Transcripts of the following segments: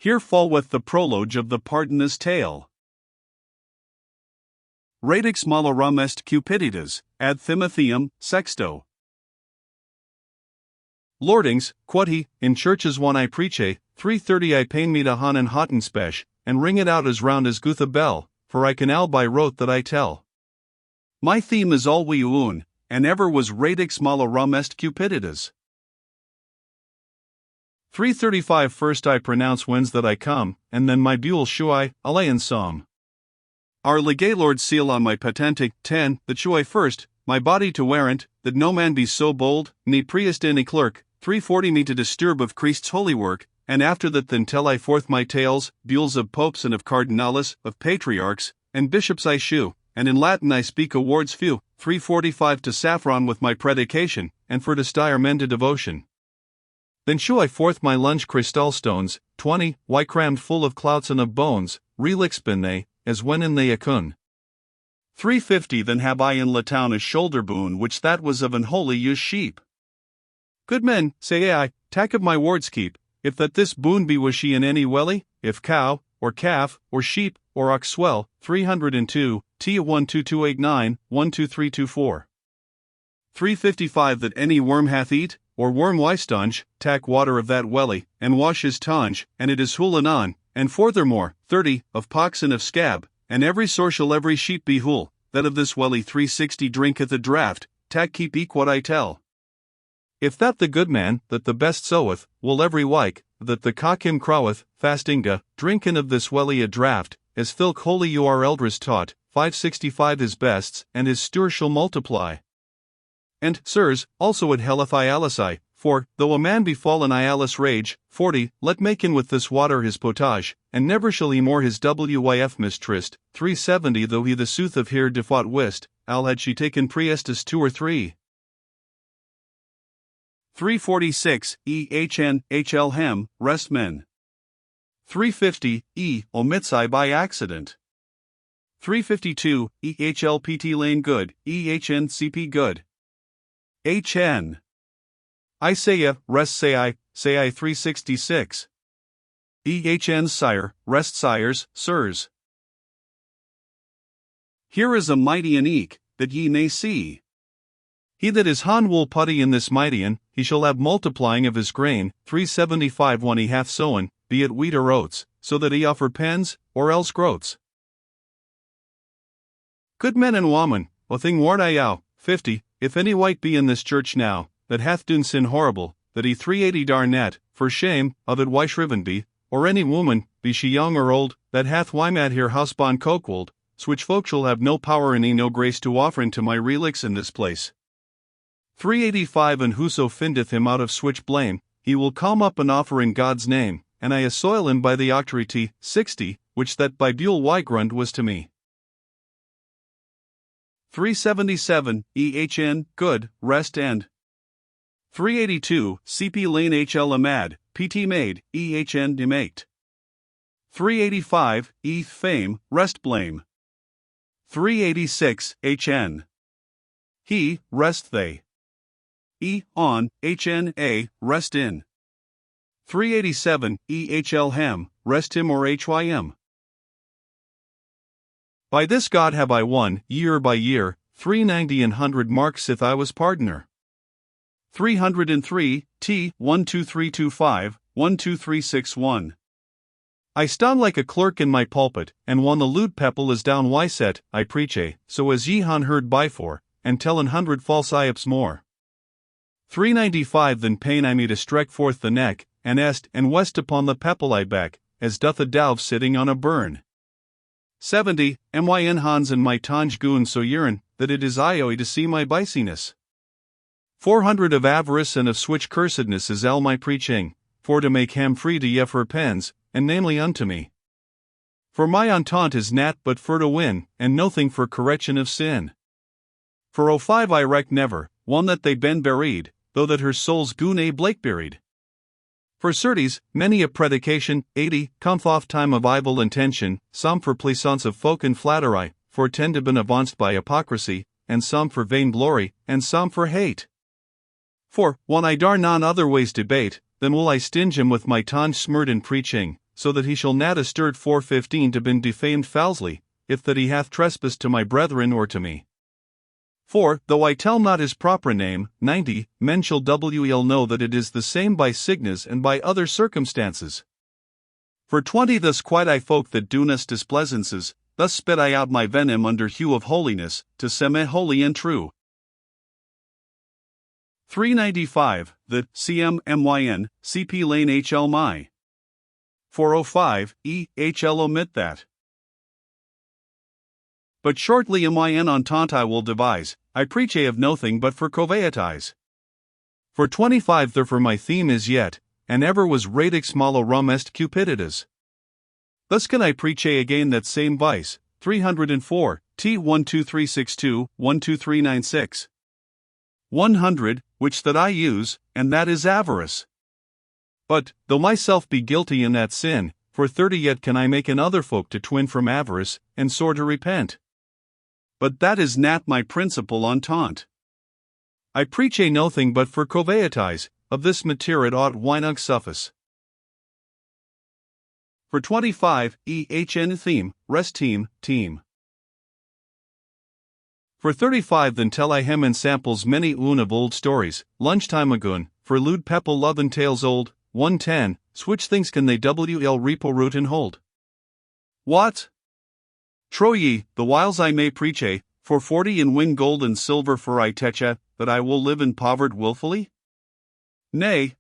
Here falleth the prologue of the Pardonous tale. Radix malorum est cupiditas, ad Timotheum, sexto. Lordings, quod he, in churches one I preache, 3:30 I pain me to han and hotten spech, and ring it out as round as guth a bell, for I can al by rote that I tell. My theme is all we own, and ever was radix malorum est cupiditas. 3:35 First I pronounce whence that I come, and then my buell shew I, alain psalm. Our legaylord seal on my patente, 10, that shew I first, my body to warrant, that no man be so bold, ne priest any clerk, 3:40 me to disturb of Christ's holy work, and after that then tell I forth my tales, buells of popes and of cardinales, of patriarchs, and bishops I shew, and in Latin I speak awards few, 3:45 to saffron with my predication, and for to stir men to devotion. Then shew I forth my lunge crystal stones, 20, why crammed full of clouts and of bones, relix bin they, as when in they acun. 3:50 Then have I in la town a shoulder boon which that was of an holy use sheep. Good men, say I, tack of my wards keep, if that this boon be was she in any welly, if cow, or calf, or sheep, or ox swell, 302, T 12289, 12324. 3:55 That any worm hath eat, or worm wistonge, tack water of that welly, and wash his tonge, and it is hool anon, and furthermore, 30, of pox and of scab, and every sore shall every sheep be hool, that of this welly 360 drinketh a draught, tack keep eke what I tell. If that the good man, that the best soweth, will every wike, that the cock him croweth, fastinga, drinkin of this welly a draught, as filk holy you are elders taught, 565 his bests, and his store shall multiply. And, sirs, also it helleth I alice, for, though a man be fallen I alice rage, 40, let maken with this water his potage, and never shall he more his wyf mistrist, 370 though he the sooth of here defought wist, al had she taken priestus 2 or 3. 346, hl hem, rest men. 350, omits I by accident. 352, ehlpt lane good, cp good. HN. I say rest say I 366. EHN sire, rest sires, sirs. Here is a mighty and eke, that ye may see. He that is han wool putty in this mightyan, he shall have multiplying of his grain, 375 when he hath sown, be it wheat or oats, so that he offer pens, or else groats. Good men and women, o thing warn I yow, 50, if any wight be in this church now, that hath done sin horrible, that he 380 dar net, for shame, of it why shriven be, or any woman, be she young or old, that hath wymad here housebond cokewold, switch folk shall have no power and no grace to offer into my relics in this place. 385 And whoso findeth him out of switch blame, he will come up and offer in God's name, and I assoil him by the octrity, 60, which that by buell wygrund was to me. 377, ehn, good, rest end. 382, cp lane hl amad, pt made, ehn demate. 385, eth fame, rest blame. 386, hn. He, rest they. On, hna, rest in. 387, ehl hem, rest him or hym. By this God have I won, year by year, 390 and 100 marks if I was pardoner. 303, T 12325, 12361. I stand like a clerk in my pulpit, and when the lewd pepple is down wyset, I preache, so as ye han heard before, and tell 100 false iops more. 395 Then pain I me to strike forth the neck, and est and west upon the pepple I beck, as doth a dove sitting on a burn. 70, myn hans and my tange goon so yearn, that it is ioi to see my biciness. 400 Of avarice and of switch cursedness is all my preaching, for to make ham free to ye for pens, and namely unto me. For my entente is nat but for to win, and nothing for correction of sin. For 05 I reck never, one that they ben buried, though that her soul's goon a blake buried. For certes, many a predication, 80, cometh off time of evil intention, some for plaisance of folk and flattery, for tend to been avanced by hypocrisy, and some for vain glory, and some for hate. For, when I dar none other ways debate, then will I stinge him with my tongue smirred in preaching, so that he shall not astert 4:15 to been defamed foully, if that he hath trespassed to my brethren or to me. For, though I tell not his proper name, 90, men shall well know that it is the same by signas and by other circumstances. For 20 thus quite I folk that do us displeasances, thus spit I out my venom under hue of holiness, to seme holy and true. 395, the CM CP lane HL my. 405, HL omit that. But shortly MIN entente I will devise, I preach of nothing but for coveatize. For 25 therefore my theme is yet, and ever was radix malo rum est cupiditas. Thus can I preach again that same vice, 304, T 12362, 12396. 100, which that I use, and that is avarice. But, though myself be guilty in that sin, for 30 yet can I make another folk to twin from avarice, and sore to repent. But that is not my principal entente. I preach nothing but for coveatize, of this matter it ought wynug suffice. For 25, EHN theme, rest team. For 35 then tell I hem and samples many of old stories, lunchtime agoon, for lewd pepple lovin' tales old, 110, switch things can they WL repo root and hold. What? Trow ye, the whiles I may preach for 40 and win gold and silver for I techa, that I will live in poverty wilfully? Nay,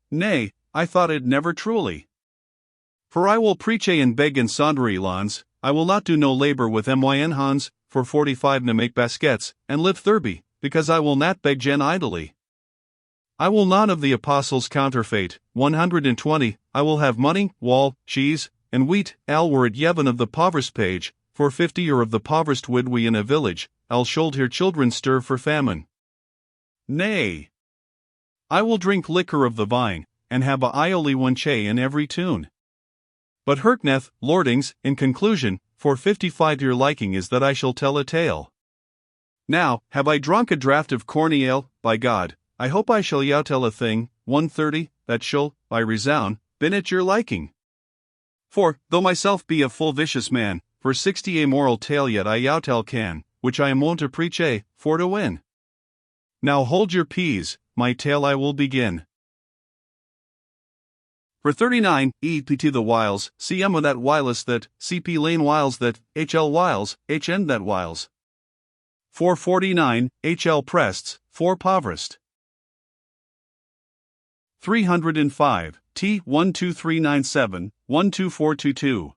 I thought it never truly. For I will preach and beg in sundry lawns, I will not do no labor with myn hans, for 45 na make baskets, and live thurby, because I will not beg gen idly. I will none of the apostles counterfeit, 120, I will have money, wall, cheese, and wheat, al were it yevon of the poverest page, for 50 or of the poverest widwy in a village, I'll should hear children stir for famine. Nay. I will drink liquor of the vine, and have a ioli one che in every tune. But Herkneth, lordings, in conclusion, for 55 your liking is that I shall tell a tale. Now, have I drunk a draught of corny ale, by God, I hope I shall yow tell a thing, 130, that shall, by resound, been at your liking. For, though myself be a full vicious man, for 60 a moral tale yet I yow tell can, which I am wont to preach for to win. Now hold your peas, my tale I will begin. For 39, EPT the whiles, CM of that whilest that, CP lane whiles that, HL whiles, HN that whiles. 449, HL prests, 4 poverest. 305, T 12397, 12422.